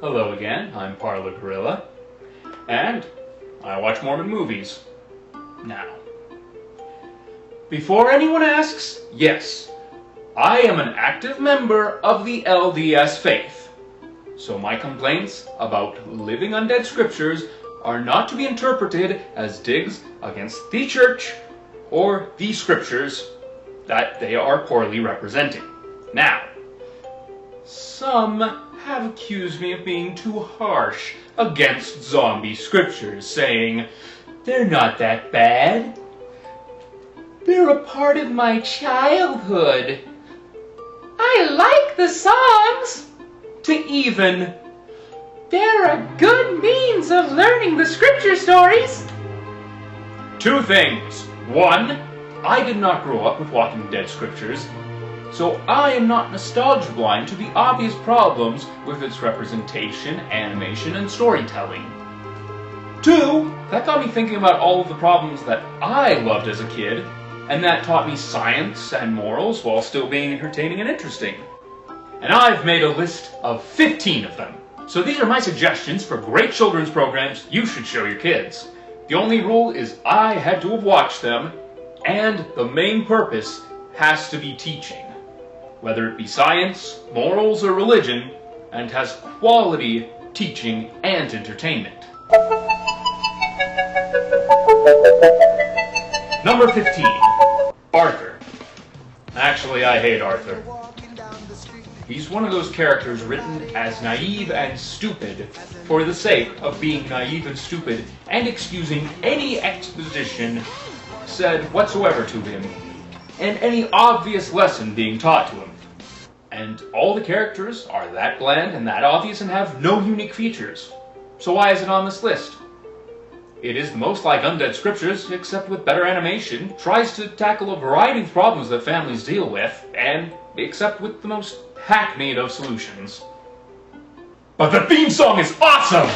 Hello again, I'm Parlor Gorilla, and I watch Mormon movies. Now, before anyone asks, yes, I am an active member of the LDS faith, so my complaints about living undead scriptures are not to be interpreted as digs against the church or the scriptures that they are poorly representing. Now, some have accused me of being too harsh against zombie scriptures, saying, they're not that bad. They're a part of my childhood. I like the songs. To even, they're a good means of learning the scripture stories. Two things. One, I did not grow up with Walking Dead scriptures, so I am not nostalgia blind to the obvious problems with its representation, animation, and storytelling. Two, that got me thinking about all of the problems that I loved as a kid, and that taught me science and morals while still being entertaining and interesting. And I've made a list of 15 of them. So these are my suggestions for great children's programs you should show your kids. The only rule is I had to have watched them, and the main purpose has to be teaching, whether it be science, morals, or religion, and has quality teaching and entertainment. Number 15, Arthur. Actually, I hate Arthur. He's one of those characters written as naive and stupid for the sake of being naive and stupid and excusing any exposition said whatsoever to him, and any obvious lesson being taught to him. And all the characters are that bland and that obvious and have no unique features. So why is it on this list? It is the most like Undead Scriptures, except with better animation, tries to tackle a variety of problems that families deal with, and except with the most hackneyed of solutions. But the theme song is awesome!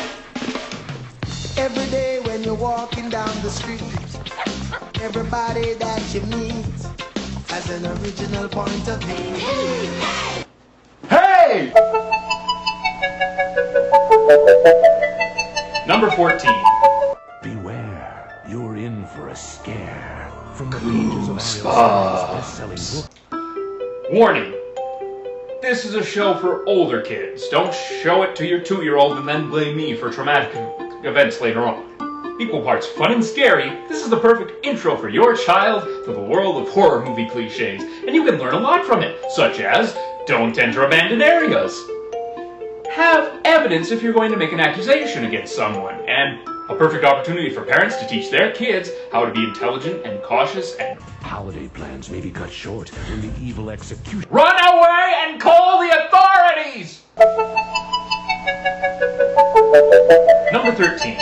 Every day when you're walking down the street, everybody that you meet has an original point of view. Hey! Number 14. Beware, you're in for a scare. From the pages of Ariel's best-selling book. Warning. This is a show for older kids. Don't show it to your 2-year-old and then blame me for traumatic events later on. Equal parts fun and scary, this is the perfect intro for your child to the world of horror movie cliches, and you can learn a lot from it, such as, don't enter abandoned areas. Have evidence if you're going to make an accusation against someone, and a perfect opportunity for parents to teach their kids how to be intelligent and cautious and holiday plans may be cut short when the evil execution. Run away and call the authorities! Number 13.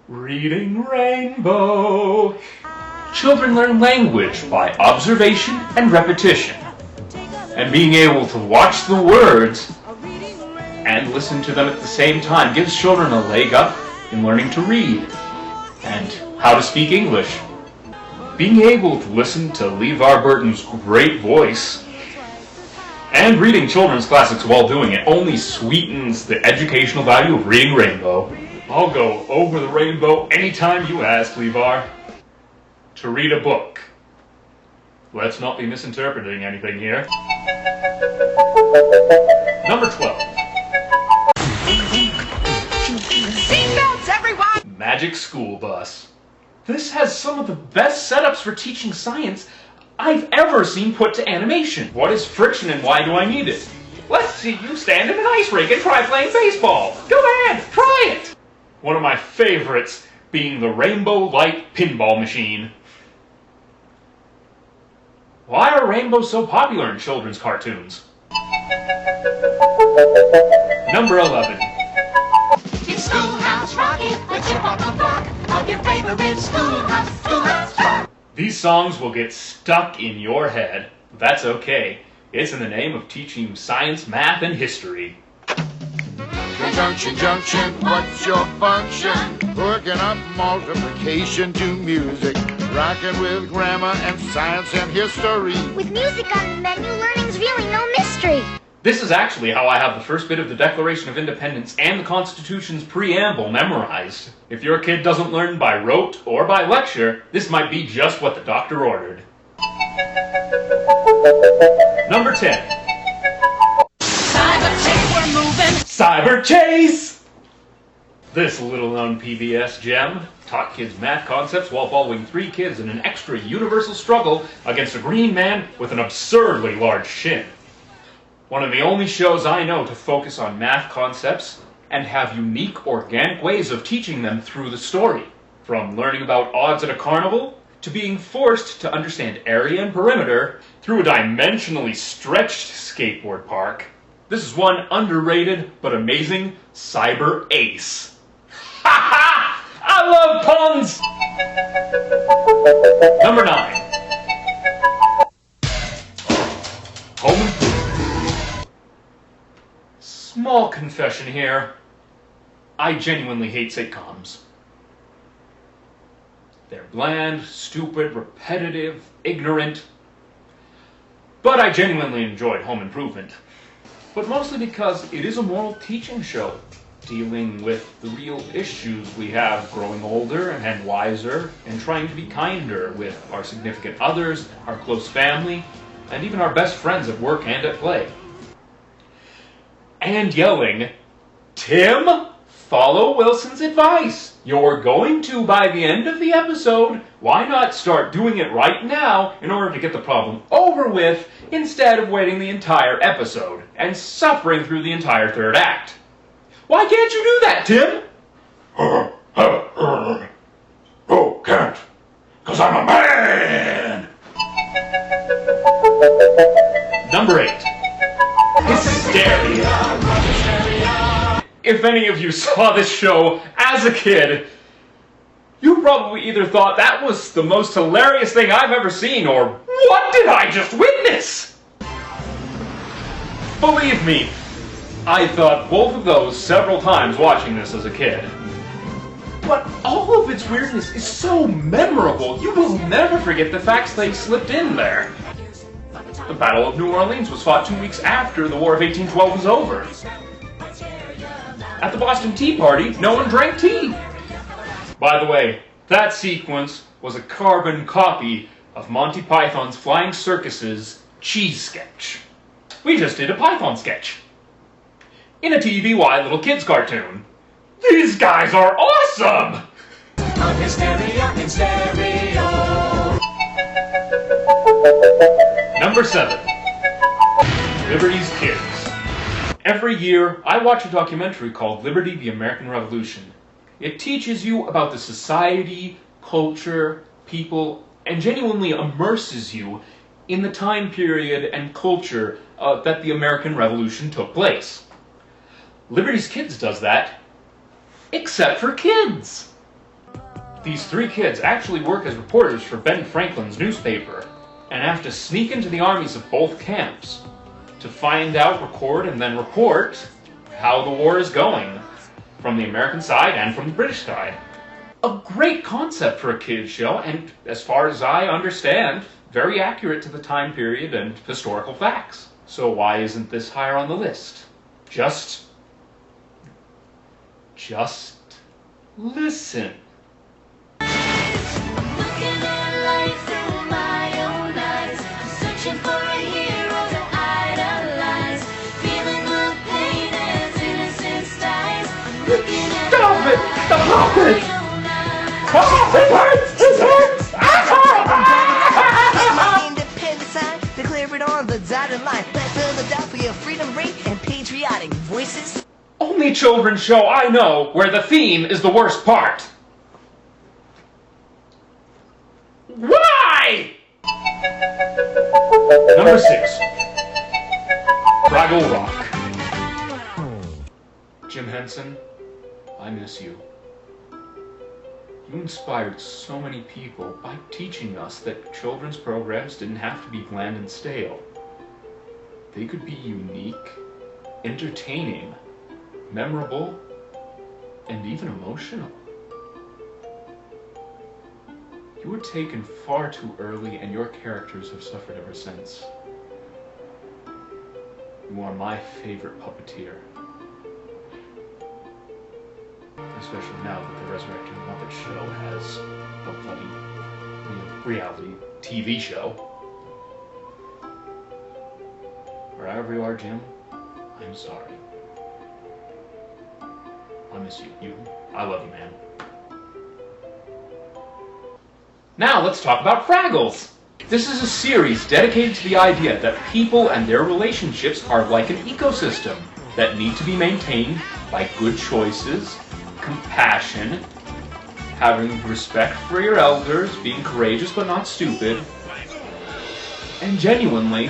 Reading Rainbow. Children learn language by observation and repetition. And being able to watch the words and listen to them at the same time gives children a leg up in learning to read and how to speak English. Being able to listen to LeVar Burton's great voice and reading children's classics while doing it only sweetens the educational value of Reading Rainbow. I'll go over the rainbow anytime you ask, LeVar. To read a book. Let's not be misinterpreting anything here. Number 12. Seatbelts, everyone! Magic School Bus. This has some of the best setups for teaching science I've ever seen put to animation. What is friction and why do I need it? Let's see you stand in an ice rink and try playing baseball. Go ahead, try it! One of my favorites being the Rainbow Light Pinball Machine. Why are rainbows so popular in children's cartoons? Number 11. It's Schoolhouse Rocky, the chip on the block of your favorite schoolhouse rock. These songs will get stuck in your head. That's okay. It's in the name of teaching you science, math, and history. Conjunction, junction, what's your function? Working up multiplication to music. Rocking with grammar and science and history. With music on the menu, learning's really no mystery. This is actually how I have the first bit of the Declaration of Independence and the Constitution's preamble memorized. If your kid doesn't learn by rote or by lecture, this might be just what the doctor ordered. Number 10. Cyber chase, we're moving. Cyber Chase! This little-known PBS gem taught kids math concepts while following 3 kids in an extra universal struggle against a green man with an absurdly large shin. One of the only shows I know to focus on math concepts and have unique organic ways of teaching them through the story. From learning about odds at a carnival, to being forced to understand area and perimeter through a dimensionally stretched skateboard park. This is one underrated but amazing cyber ace. Ha ha! I love puns! Number 9. Home Improvement. Small confession here. I genuinely hate sitcoms. They're bland, stupid, repetitive, ignorant. But I genuinely enjoyed Home Improvement. But mostly because it is a moral teaching show, dealing with the real issues we have growing older and wiser, and trying to be kinder with our significant others, our close family, and even our best friends at work and at play. And yelling, "Tim, follow Wilson's advice. You're going to by the end of the episode. Why not start doing it right now in order to get the problem over with instead of waiting the entire episode and suffering through the entire third act? Why can't you do that, Tim?" Oh, can't. 'Cause I'm a man! Number 8. Hysteria. If any of you saw this show as a kid, you probably either thought that was the most hilarious thing I've ever seen, or what did I just witness? Believe me, I thought both of those several times watching this as a kid. But all of its weirdness is so memorable, you will never forget the facts they slipped in there. The Battle of New Orleans was fought 2 weeks after the War of 1812 was over. At the Boston Tea Party, no one drank tea. By the way, that sequence was a carbon copy of Monty Python's Flying Circus's cheese sketch. We just did a Python sketch in a TVY little kids cartoon. These guys are awesome! On hysteria in stereo. Number 7. Liberty's Kids. Every year, I watch a documentary called Liberty, the American Revolution. It teaches you about the society, culture, people, and genuinely immerses you in the time period and culture that the American Revolution took place. Liberty's Kids does that, except for kids. These 3 kids actually work as reporters for Ben Franklin's newspaper, and have to sneak into the armies of both camps to find out, record, and then report how the war is going, from the American side and from the British side. A great concept for a kid's show, and as far as I understand, very accurate to the time period and historical facts. So why isn't this higher on the list? Just listen. Looking at life through my own eyes, I'm searching for a hero to idolize, feeling the pain as innocence dies. Looking at Stop it! Stop it! my own eyes. Ah, it hurts! It hurts! My independent sign, declare it on the dotted line. Let Philadelphia freedom ring and patriotic voices. Only children's show I know where the theme is the worst part. Why? Number 6. Fraggle Rock. Jim Henson, I miss you. You inspired so many people by teaching us that children's programs didn't have to be bland and stale. They could be unique, entertaining, memorable, and even emotional. You were taken far too early, and your characters have suffered ever since. You are my favorite puppeteer. Especially now that the Resurrected Muppet Show has a bloody reality TV show. Wherever you are, Jim, I'm sorry. I miss you. I love you, man. Now let's talk about Fraggles. This is a series dedicated to the idea that people and their relationships are like an ecosystem that need to be maintained by good choices, compassion, having respect for your elders, being courageous but not stupid, and genuinely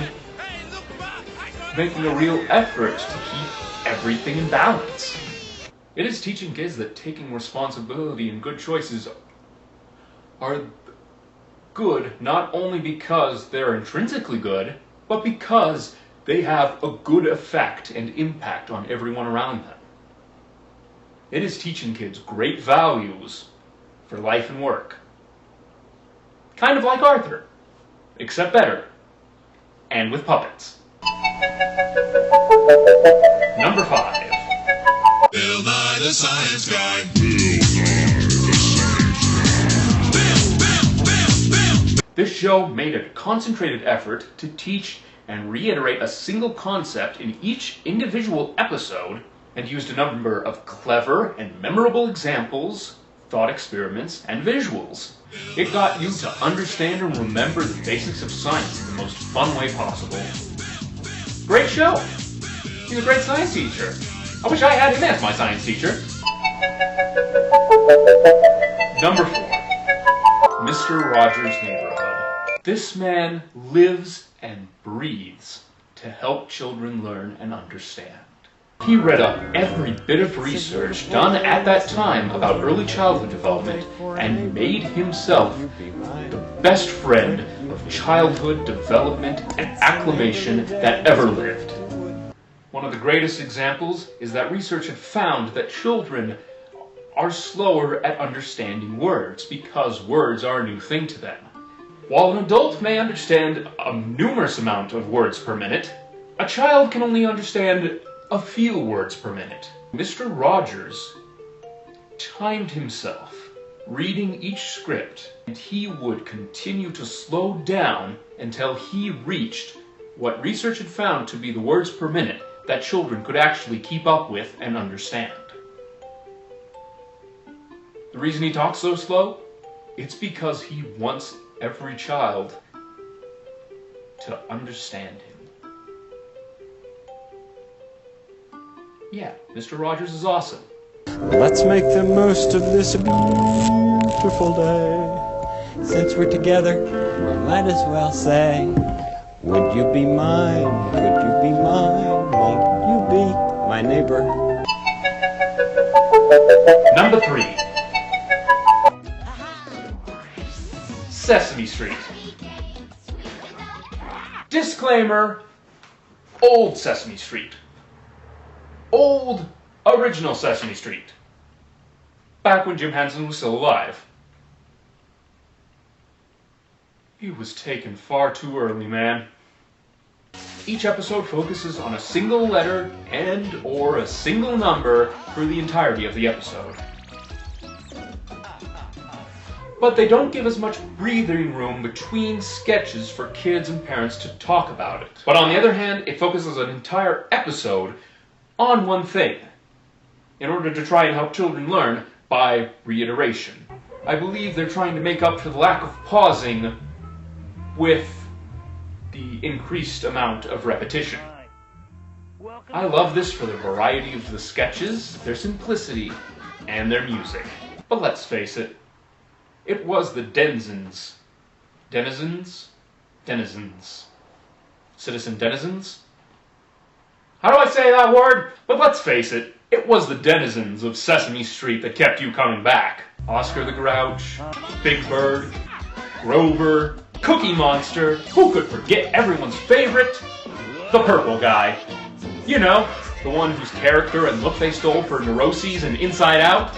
making a real effort to keep everything in balance. It is teaching kids that taking responsibility and good choices are good not only because they're intrinsically good, but because they have a good effect and impact on everyone around them. It is teaching kids great values for life and work. Kind of like Arthur, except better, and with puppets. Number 5. Bill Nye the Science Guy. This show made a concentrated effort to teach and reiterate a single concept in each individual episode, and used a number of clever and memorable examples, thought experiments, and visuals. It got you to understand and remember the basics of science in the most fun way possible. Great show! He's a great science teacher. I wish I had him as my science teacher. Number 4. Mr. Rogers' Neighborhood. This man lives and breathes to help children learn and understand. He read up every bit of research done at that time about early childhood development and made himself the best friend of childhood development and acclimation that ever lived. One of the greatest examples is that research had found that children are slower at understanding words because words are a new thing to them. While an adult may understand a numerous amount of words per minute, a child can only understand a few words per minute. Mr. Rogers timed himself reading each script, and he would continue to slow down until he reached what research had found to be the words per minute that children could actually keep up with and understand. The reason he talks so slow? It's because he wants every child to understand him. Yeah, Mr. Rogers is awesome. Let's make the most of this beautiful day. Since we're together, might as well say, would you be mine? Could you be mine? Won't you be my neighbor? Number 3. Sesame Street. Disclaimer, old Sesame Street. Old, original Sesame Street. Back when Jim Henson was still alive. He was taken far too early, man. Each episode focuses on a single letter and or a single number for the entirety of the episode. But they don't give us much breathing room between sketches for kids and parents to talk about it. But on the other hand, it focuses an entire episode on one thing, in order to try and help children learn by reiteration. I believe they're trying to make up for the lack of pausing with the increased amount of repetition. I love this for the variety of the sketches, their simplicity, and their music. But let's face it, it was the denizens, citizen denizens? How do I say that word? But let's face it, it was the denizens of Sesame Street that kept you coming back. Oscar the Grouch, Big Bird, Grover, Cookie Monster, who could forget everyone's favorite? The purple guy. You know, the one whose character and look they stole for Neuroses and Inside Out.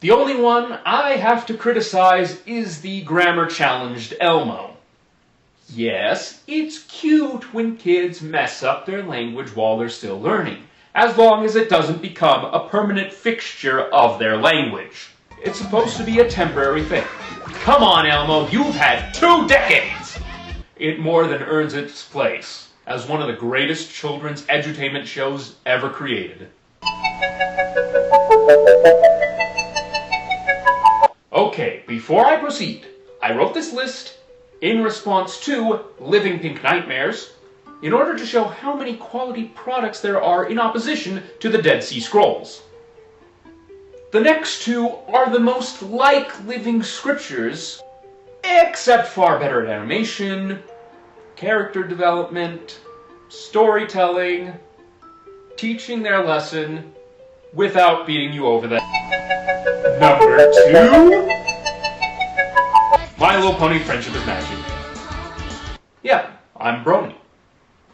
The only one I have to criticize is the grammar-challenged Elmo. Yes, it's cute when kids mess up their language while they're still learning, as long as it doesn't become a permanent fixture of their language. It's supposed to be a temporary thing. Come on, Elmo, you've had 2 decades! It more than earns its place as one of the greatest children's edutainment shows ever created. Okay, before I proceed, I wrote this list in response to Living Pink Nightmares in order to show how many quality products there are in opposition to the Dead Sea Scrolls. The next 2 are the most like Living Scriptures, except far better at animation, character development, storytelling, teaching their lesson without beating you over the Number 2? My Little Pony Friendship is Magic. Yeah, I'm Brony.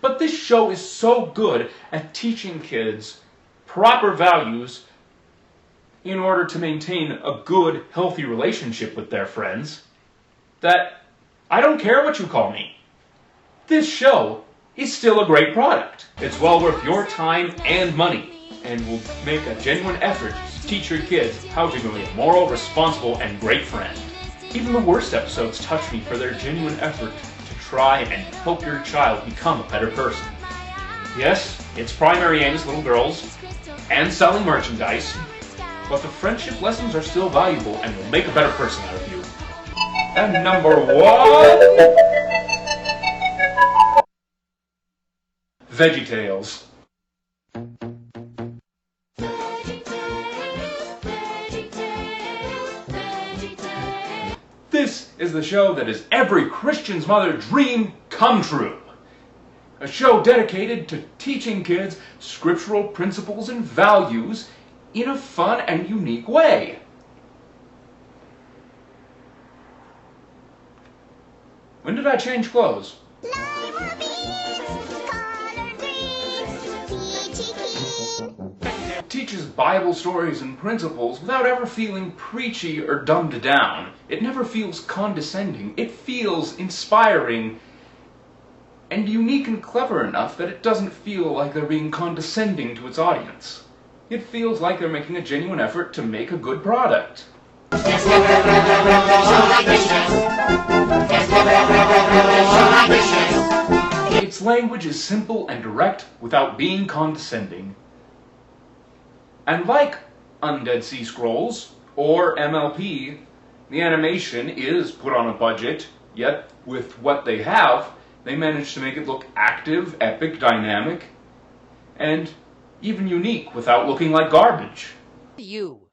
But this show is so good at teaching kids proper values in order to maintain a good, healthy relationship with their friends that I don't care what you call me. This show is still a great product. It's well worth your time and money, and will make a genuine effort to teach your kids how to be a moral, responsible, and great friend. Even the worst episodes touch me for their genuine effort to try and help your child become a better person. Yes, its primary aim is little girls and selling merchandise, but the friendship lessons are still valuable and will make a better person out of you. And number 1... VeggieTales. This is the show that is every Christian's mother's dream come true. A show dedicated to teaching kids scriptural principles and values in a fun and unique way. When did I change clothes? It teaches Bible stories and principles without ever feeling preachy or dumbed down. It never feels condescending. It feels inspiring and unique and clever enough that it doesn't feel like they're being condescending to its audience. It feels like they're making a genuine effort to make a good product. Its language is simple and direct without being condescending. And like Undead Sea Scrolls or MLP, the animation is put on a budget, yet with what they have, they managed to make it look active, epic, dynamic, and even unique without looking like garbage. You.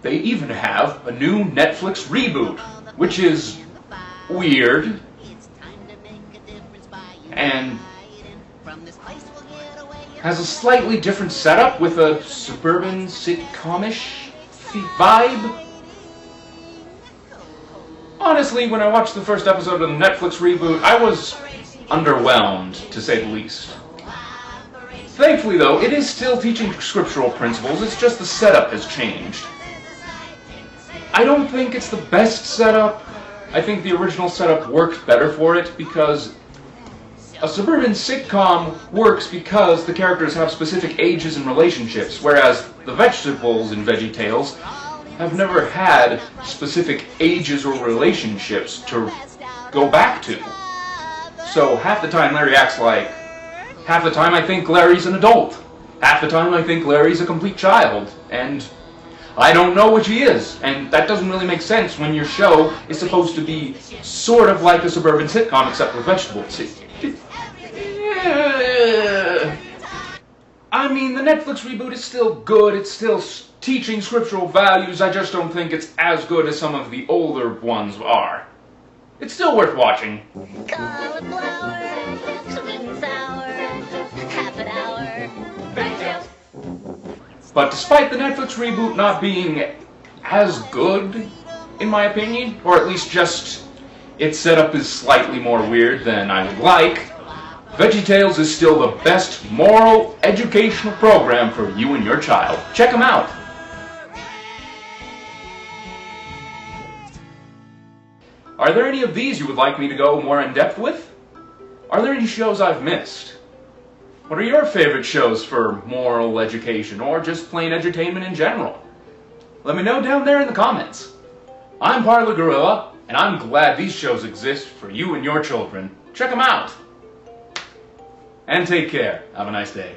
They even have a new Netflix reboot, which is weird and has a slightly different setup with a suburban sitcom-ish vibe. Honestly, when I watched the first episode of the Netflix reboot, I was underwhelmed, to say the least. Thankfully, though, it is still teaching scriptural principles, it's just the setup has changed. I don't think it's the best setup. I think the original setup worked better for it because a suburban sitcom works because the characters have specific ages and relationships, whereas the vegetables in VeggieTales have never had specific ages or relationships to go back to. So half the time Larry acts like, half the time I think Larry's an adult, half the time I think Larry's a complete child, and I don't know which he is, and that doesn't really make sense when your show is supposed to be sort of like a suburban sitcom except with vegetables. I mean, the Netflix reboot is still good, it's still teaching scriptural values, I just don't think it's as good as some of the older ones are. It's still worth watching. Cauliflower, sweet and sour, half an hour. VeggieTales. But despite the Netflix reboot not being as good, in my opinion, or at least just its setup is slightly more weird than I would like, VeggieTales is still the best moral educational program for you and your child. Check them out. Are there any of these you would like me to go more in depth with? Are there any shows I've missed? What are your favorite shows for moral education or just plain edutainment in general? Let me know down there in the comments. I'm Parlor Gorilla, and I'm glad these shows exist for you and your children. Check them out. And take care. Have a nice day.